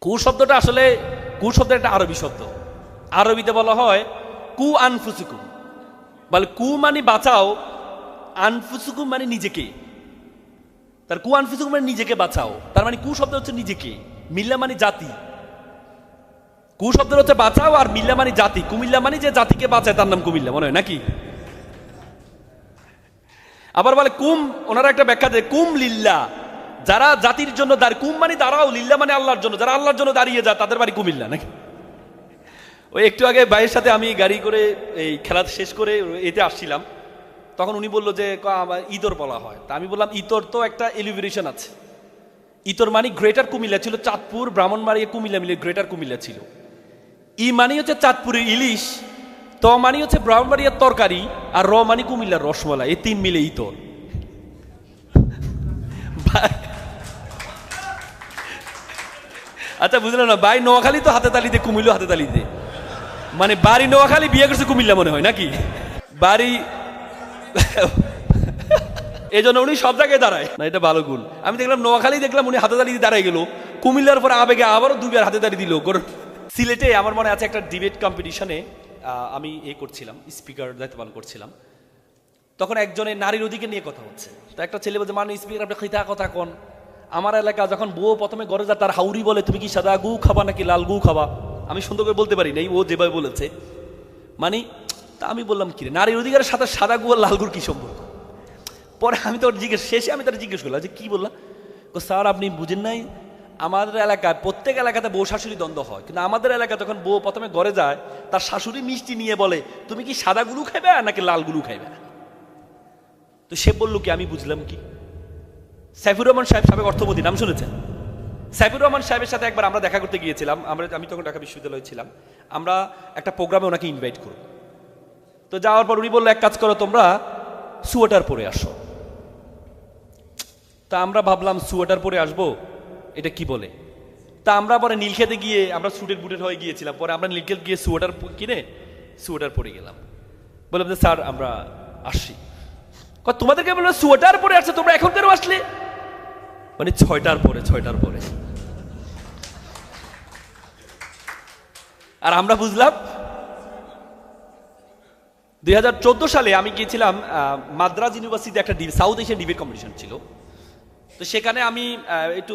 কু শব্দটা আসলে কু শব্দের একটা আরবি শব্দ। আরবিতে বলা হয় কু আনফুসুকুম, বলে কু মানে বাঁচাও, আনফুসুকুম মানে নিজেকে। তার কু আনফুসুকুম মানে নিজেকে বাঁচাও, তার মানে কু শব্দ হচ্ছে নিজেকে, মিল্লা মানে জাতি। কু শব্দ হচ্ছে বাঁচাও, আর মিল্লা মানে জাতি। কুমিল্লা মানে যে জাতিকে বাঁচায় তার নাম কুমিল্লা, মনে হয় নাকি? আবার বলে কুম, ওনারা একটা ব্যাখ্যা দেয় কুম লিল্লা, যারা জাতির জন্য দাঁড়িয়ে, কুম মানে দাঁড়াও, লিল্লা মানে আল্লাহর জন্য, যারা আল্লাহর জন্য দাঁড়িয়ে যায় তাদের বাড়ি কুমিল্লা নাকি? ওই একটু আগে ভাইয়ের সাথে আমি গাড়ি করে এই খেলা শেষ করে এতে আসছিলাম, তখন উনি বললো যে ইতর বলা হয়। তা আমি বললাম ইতর তো একটা এলিভেশন আছে। ইতর মানে গ্রেটার কুমিল্লা ছিল, চাঁদপুর ব্রাহ্মণবাড়িয়া কুমিল্লা মিলে গ্রেটার কুমিল্লা ছিল। ই মানে হচ্ছে চাঁদপুরের ইলিশ, ত মানে হচ্ছে ব্রাহ্মণবাড়িয়ার তরকারি, আর র মানে কুমিল্লার রসমালাই, এই তিন মিলে ইতর। আচ্ছা বুঝলেন না ভাই, নোয়াখালী তো হাতে তালিতে, কুমিল্লা হাতে তালিতে, মানে বাড়ি নোয়াখালী, বিয়ে করছে কুমিল্লা মনে হয় নাকি বাড়ি। এই জন্য উনি সব জায়গায় দাঁড়ায় না, এটা ভালো গুণ। আমি দেখলাম নোয়াখালী, দেখলাম উনি হাতে তালিতে দাঁড়ায় গেল, কুমিল্লার পরে আবেগে আবারও দুবার হাতে তালি দিল। সিলেটে আমার মনে আছে একটা ডিবেট কম্পিটিশনে আমি করছিলাম, স্পিকার দায়িত্ব পালন করছিলাম। তখন একজনের নারীর অধিকার নিয়ে কথা হচ্ছে, তো একটা ছেলে বলছে, মানে স্পিকার আপনি খিতা কথা কন, আমার এলাকা যখন বউ প্রথমে ঘরে যা তার হাউরি বলে তুমি কি সাদা গু খাবা নাকি লাল গু খাবা। আমি সুন্দর করে বলতে পারি নাই, ও যেভাবে বলেছে মানে। তা আমি বললাম কি রে, নারীর অধিকারের সাথে সাদা গু আর লাল গুর কি সম্পর্ক? পরে আমি তোর শেষে আমি তার জিজ্ঞেস করলাম যে কি বললাম। স্যার আপনি বুঝেন নাই, আমাদের এলাকায় প্রত্যেক এলাকাতে বউ শাশুড়ি দ্বন্দ্ব হয়, কিন্তু আমাদের এলাকায় যখন বউ প্রথমে ঘরে যায় তার শাশুড়ি মিষ্টি নিয়ে বলে তুমি কি সাদা গুলু খাইবে নাকি লাল গুলু খাইবে। তো সে বললো কি, আমি বুঝলাম কি, সাইফুর রহমান সাহেব, সাবেক অর্থমন্ত্রী, নাম শুনেছেন? সাইফুর রহমান সাহেবের সাথে একবার আমরা দেখা করতে গিয়েছিলাম, আমি তখন ঢাকা বিশ্ববিদ্যালয়ে ছিলাম। আমরা একটা প্রোগ্রামে ওনাকে ইনভাইট করব। তো যাওয়ার পর উনি বললো এক কাজ করো, তোমরা সোয়েটার পরে আসো। তা আমরা ভাবলাম সোয়েটার পরে আসবো, এটা কি বলে। তা আমরা পরে নীলক্ষেতে গিয়ে, আমরা স্যুটের বুটের হয়ে গিয়েছিলাম, পরে আমরা নীলক্ষেত গিয়ে সোয়েটার কিনে সোয়েটার পরে গেলাম। বললাম যে স্যার আমরা আসছি। তোমাদেরকে বললাম সোয়েটার পরে আসছে, তোমরা এখন কেন আসলে? মানে 6টার পরে। আর আমরা বুঝলাম 2014 সালে আমি গিয়েছিলাম মাদ্রাজ ইউনিভার্সিটিতে, একটা সাউথ এশিয়ান ডিবেট কম্পিটিশন ছিল। তো সেখানে আমি একটু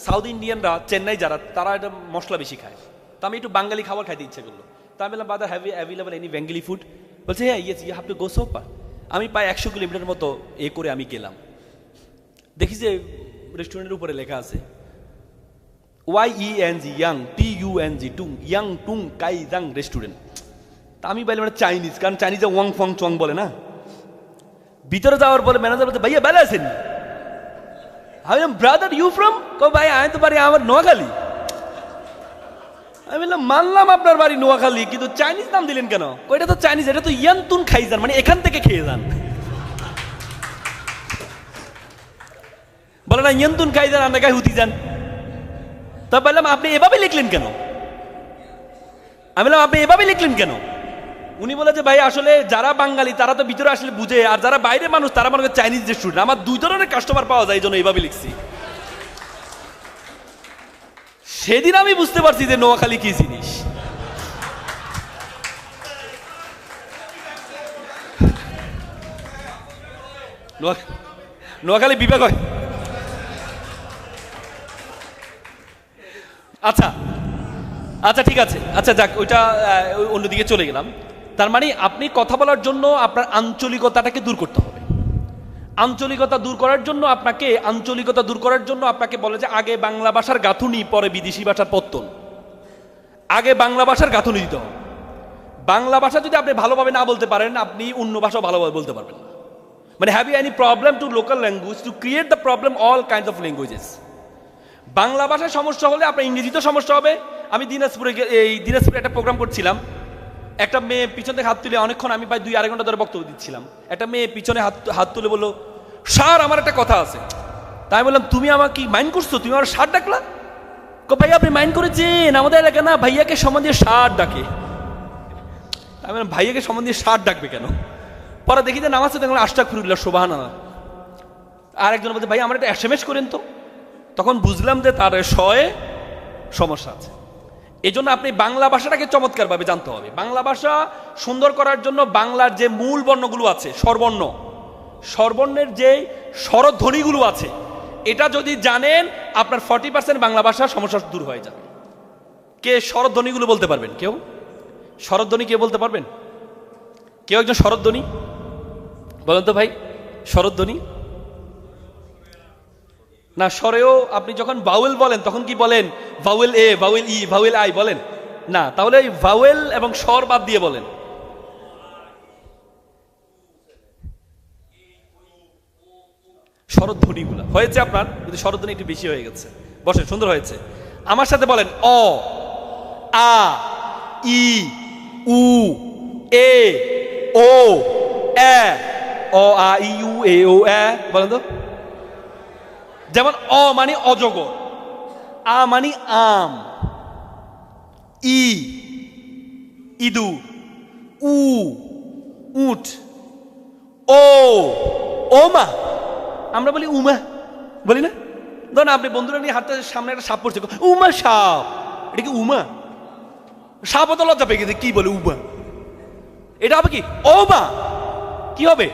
সাউথ ইন্ডিয়ানরা চেন্নাই যারা, তারা একটা মশলা বেশি খায়, তো আমি একটু বাঙালি খাবার খাইতে ইচ্ছে করলো। তা আমি বললাম brother have you available any Bengali food? বলছে হ্যাঁ yes you have to go so far. আমি প্রায় 100 কিলোমিটার মতো করে আমি গেলাম। দেখি যে রেস্টুরেন্টের উপরে লেখা আছে YENG ইয়াং TUNG টুং ইয়াং টুং কাই জাং রেস্টুরেন্ট। তা আমি বললাম মানে চাইনিজ, কারণ চাইনিজে ওয়াং ফং চং বলে না। ভিতরে যাওয়ার পরে ম্যানেজার বলছে ভাইয়া ভালো আছেন? আমি বললাম ব্রাদার ইউ ফ্রম? ভাই আমি তো বাড়ি আমার নোয়াখালী। আমি বললাম মানলাম আপনার বাড়ি নোয়াখালী, কিন্তু চাইনিজ নাম দিলেন কেন? এটা তো চাইনিজ, এটা তো ইয়ান্তুন খাই যান, মানে এখান থেকে খেয়ে যান। বলে না ইয়ান্তুন খাই যান, আমরা গায়ে হুতি যান। তা বললাম আপনি এভাবে লিখলেন কেন? আমি বললাম আপনি এভাবে লিখলেন কেন? উনি বলে যে ভাই আসলে যারা বাঙালি তারা তো ভিতরে আসলে বুঝে, আর যারা বাইরে মানুষ তারা মনে করে চাইনিজ রেস্টুরেন্ট। আমার 2 ধরনের কাস্টমার পাওয়া যায়, এই জন্য এইভাবে লিখছি। সেদিন আমি বুঝতে পারছি যে নোয়াখালী কি জিনিস। নোয়াখালী বিভাগ হয়। আচ্ছা ঠিক আছে, আচ্ছা যাক, ওইটা অন্যদিকে চলে গেলাম। তার মানে আপনি কথা বলার জন্য আপনার আঞ্চলিকতাটাকে দূর করতে হবে। আঞ্চলিকতা দূর করার জন্য আপনাকে বলে যে আগে বাংলা ভাষার গাঁথুনি, পরে বিদেশি ভাষার পত্তন। আগে বাংলা ভাষার গাঁথুনি দিতে হবে। বাংলা ভাষা যদি আপনি ভালোভাবে না বলতে পারেন, আপনি অন্য ভাষাও ভালোভাবে বলতে পারবেন না। মানে have you any problem to local language to create the problem all kinds of languages. Bangla ভাষায় সমস্যা হলে আপনার ইংরেজিতেও সমস্যা হবে। আমি দিনাজপুরে একটা প্রোগ্রাম করছিলাম, একটা মেয়ে পিছন থেকে হাত তুলে অনেকক্ষণ, আমি প্রায় 2-2.5 ঘন্টা ধরে বক্তব্য দিচ্ছিলাম। একটা মেয়ে পিছনে হাত তুলে বললো স্যার আমার একটা কথা আছে। তাই বললাম তুমি আমাকে কি মাইন্ড করছো, তুমি আমার স্যার ডাকলা? ভাইয়া আপনি মাইন্ড করেছেন, আমাদের এলাকা না ভাইয়াকে সম্মান দিয়ে স্যার ডাকে। আমি বললাম ভাইয়াকে সম্মান দিয়ে স্যার ডাকবে কেন? পরে দেখি যে নামাজ দেখলাম আস্তাগফিরুল্লাহ সুবহানাল্লাহ। আর একজন বলছে ভাই আমার একটা SMS করেন তো। তখন বুঝলাম যে তার শয়ে সমস্যা আছে। এই জন্য আপনি বাংলা ভাষাটাকে চমৎকারভাবে জানতে হবে। বাংলা ভাষা সুন্দর করার জন্য বাংলার যে মূল বর্ণগুলো আছে, স্বরবর্ণ, স্বরবর্ণের যে স্বরধ্বনিগুলো আছে, এটা যদি জানেন আপনার 40% বাংলা ভাষার সমস্যা দূর হয়ে যাবে। কে স্বরধ্বনিগুলো বলতে পারবেন? কেউ স্বরধ্বনি কে বলতে পারবেন? কেউ একজন স্বরধ্বনি বলেন তো ভাই। স্বরধ্বনি না, স্বরেও আপনি যখন ভাওয়েল বলেন তখন কি বলেন? Vowel A, vowel E, vowel I বলেন না, তাহলে এই ভাওয়েল এবং স্বর বাদ দিয়ে বলেন। স্বরধ্বনিগুলো হয়েছে আপনার, কিন্তু স্বরধ্বনি একটু বেশি হয়ে গেছে। বসেন, সুন্দর হয়েছে। আমার সাথে বলেন অ, আ, ই, উ, এ, ও, এ। অ, আ, ই, উ, এ, ও, এ বলেন তো। যেমন অ মানে অজগর, আ মানে আম, ই ইঁদুর, উ উট, ও ওমা। আমরা বলি উমা, বলি না? ধরুন আপনি বন্ধুরা নিয়ে হাঁটতে, সামনে একটা সাপ পড়ছে, উমা সাপ। এটা কি উমা? সাপ তো লজ্জা পেয়ে গেছে, কি বলে উমা? এটা হবে কি ওমা? কি হবে?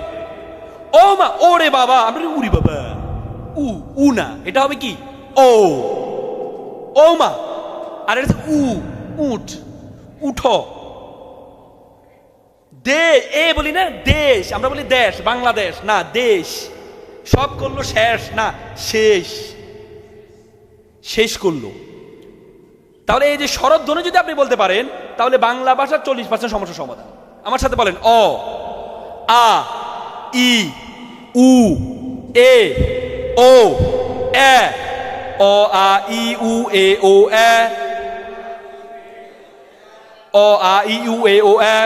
ওমা। ওরে বাবা, আমরা উরি বাবা, উ উ না, এটা হবে কি ও, ওমা। আর এটা উ উঠ, উঠো। দে এ বলি না, দেশ, আমরা বলি দেশ, বাংলাদেশ না, দেশ। সব করলো শেষ না, শেষ, শেষ করলো। তাহলে এই যে স্বরধ্বনি যদি আপনি বলতে পারেন, তাহলে বাংলা ভাষার 40% সমস্যার সমাধান। আমার সাথে বলেন অ, আ, ই, উ, এ, ও, এ। অ, আ, ই, উ, এ, ও, এ। অ, আ, ই, উ, এ, ও, এ।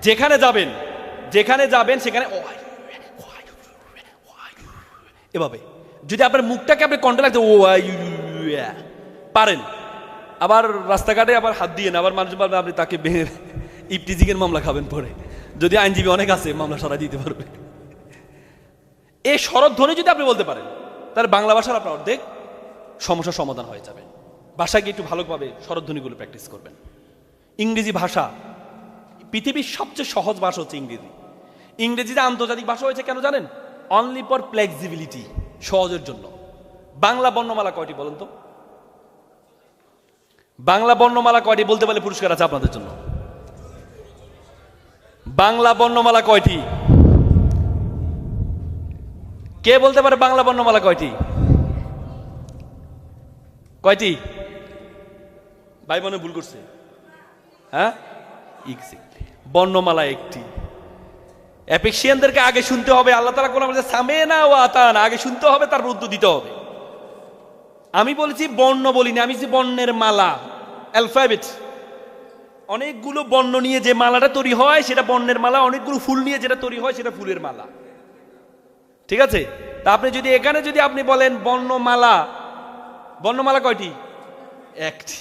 যেখানে যাবেন, যেখানে যাবেন সেখানে এভাবে যদি আপনার মুখটাকে আপনি কন্ট্রোল রাখতে ও পারেন। আবার রাস্তাঘাটে আবার হাত দিয়ে না, আবার মানুষ বলবে আপনি তাকে ইফটিজিংয়ের মামলা খাবেন পরে, যদি আইনজীবী অনেক আছে মামলা সরাই দিতে পারবে। এই স্বরধ্বনি যদি আপনি বলতে পারেন, তাহলে বাংলা ভাষার আপনার অর্ধেক সমস্যার সমাধান হয়ে যাবে। ভাষাকে একটু ভালোভাবে স্বরধ্বনিগুলো প্র্যাকটিস করবেন। ইংরেজি ভাষা পৃথিবীর সবচেয়ে সহজ ভাষা হচ্ছে ইংরেজি। ইংরেজিতে আন্তর্জাতিক ভাষা হয়েছে কেন জানেন? অনলি ফর ফ্লেক্সিবিলিটি, সহজের জন্য। বাংলা বর্ণমালা কয়টি বলেন তো? বাংলা বর্ণমালা কয়টি বলতে পারলে পুরস্কার আছে আপনাদের জন্য। বাংলা বর্ণমালা কয়টি? কে বলতে পারে বাংলা বর্ণমালা কয়টি? কয়টি? ভাই মনে ভুল করছে? হ্যাঁ, বর্ণমালা একটি। অ্যাপেক্সিয়ানদেরকে আগে শুনতে হবে। আল্লাহ তাআলা কোরআনে বলেছে সামেনা ওয়া আতানা, আগে শুনতে হবে, তারপর উত্তর দিতে হবে। আমি বলেছি বর্ণ বলিনি, আমি বলছি বর্ণের মালা, অ্যালফাবেট। অনেকগুলো বর্ণ নিয়ে যে মালাটা তৈরি হয় সেটা বর্ণের মালা, অনেকগুলো ফুল নিয়ে যেটা তৈরি হয় সেটা ফুলের মালা। ঠিক আছে? তা আপনি যদি এখানে যদি আপনি বলেন বর্ণমালা, বর্ণমালা কয়টি? একটি।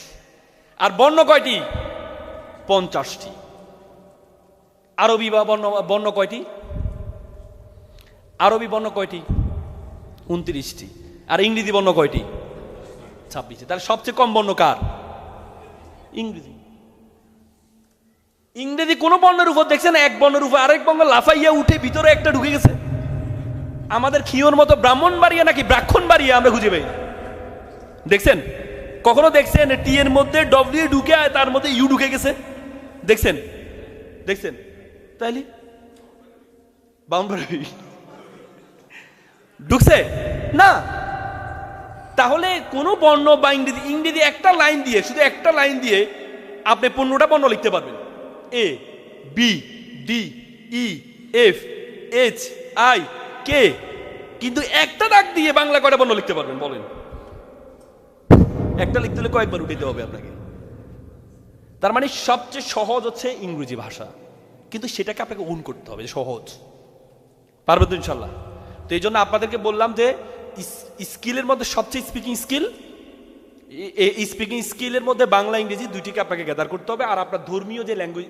আর বর্ণ কয়টি? 50টি। আরবি বা বর্ণ কয়টি? আরবি বর্ণ কয়টি? 29টি। আর ইংরেজি বর্ণ কয়টি? 26টি। তাহলে সবচেয়ে কম বর্ণ কার? ইংরেজি। ইংরেজি কোন বর্ণের উপর দেখছেন এক বর্ণের উপর আরেক বর্ণ লাফাইয়া উঠে ভিতরে একটা ঢুকে গেছে? আমাদের খিওর মতো ব্রাহ্মণবাড়িয়া নাকি ব্রাহ্মণবাড়িয়া আমরা খুঁজে পাই। দেখছেন? কখনো দেখছেন টি এর মধ্যে ডব্লিউ ঢুকে তার মধ্যে ইউ ঢুকে গেছে? দেখছেন? দেখছেন? তাইলে ব্রাহ্মণবাড়ি ঢুকছে না। তাহলে কোন বর্ণ বা ইংরেজি, ইংরেজি একটা লাইন দিয়ে, শুধু একটা লাইন দিয়ে আপনি 15টা বর্ণ লিখতে পারবেন। A, B, D, E, F, H, I, K. কিন্তু একটা দাগ দিয়ে বাংলা কয়টা বর্ণ লিখতে পারবেন বলেন? একটা লিখতে হলে কয়েকবার উঠাইতে হবে আপনাকে। তার মানে সবচেয়ে সহজ হচ্ছে ইংরেজি ভাষা, কিন্তু সেটাকে আপনাকে ওন করতে হবে সহজ। পারবেন তো ইনশাল্লাহ? তো এই জন্য আপনাদেরকে বললাম যে স্কিলের মধ্যে সবচেয়ে স্পিকিং স্কিল, এই স্পিকিং স্কিলের মধ্যে বাংলা ইংরেজি দুইটিকে আপনাকে গ্যাদার করতে হবে। আর আপনার ধর্মীয় যে ল্যাঙ্গুয়েজ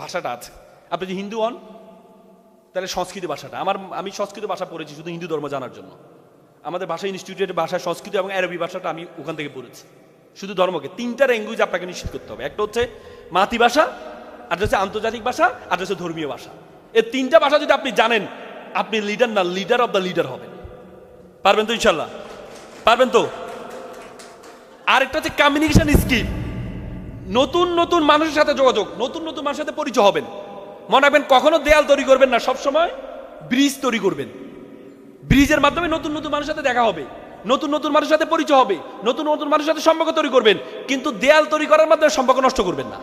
ভাষাটা আছে, আপনি যদি হিন্দু হন তাহলে সংস্কৃত ভাষাটা, আমি সংস্কৃত ভাষা পড়েছি শুধু হিন্দু ধর্ম জানার জন্য। আমাদের ভাষা ইনস্টিটিউটের ভাষা, সংস্কৃত এবং আরবি ভাষাটা আমি ওখান থেকে পড়েছি। শুধু ধর্মকে, 3টা ল্যাঙ্গুয়েজ আপনাকে নিশ্চিত করতে হবে। একটা হচ্ছে মাতৃভাষা, একটা হচ্ছে আন্তর্জাতিক ভাষা, আর হচ্ছে ধর্মীয় ভাষা। এই 3টা ভাষা যদি আপনি জানেন, আপনি লিডার না, লিডার অব দ্য লিডার হবেন। পারবেন তো ইনশাল্লাহ? পারবেন তো? আরেকটা হচ্ছে কমিউনিকেশন স্কিল। নতুন নতুন মানুষের সাথে যোগাযোগ, নতুন নতুন মানুষের সাথে পরিচয় হবেন। মনে রাখবেন, কখনো দেয়াল তৈরি করবেন না, সবসময় ব্রিজ তৈরি করবেন। ব্রিজের মাধ্যমে নতুন নতুন মানুষের সাথে দেখা হবে, নতুন নতুন মানুষের সাথে পরিচয় হবে, নতুন নতুন মানুষের সাথে সম্পর্ক তৈরি করবেন। কিন্তু দেয়াল তৈরি করার মাধ্যমে সম্পর্ক নষ্ট করবেন না।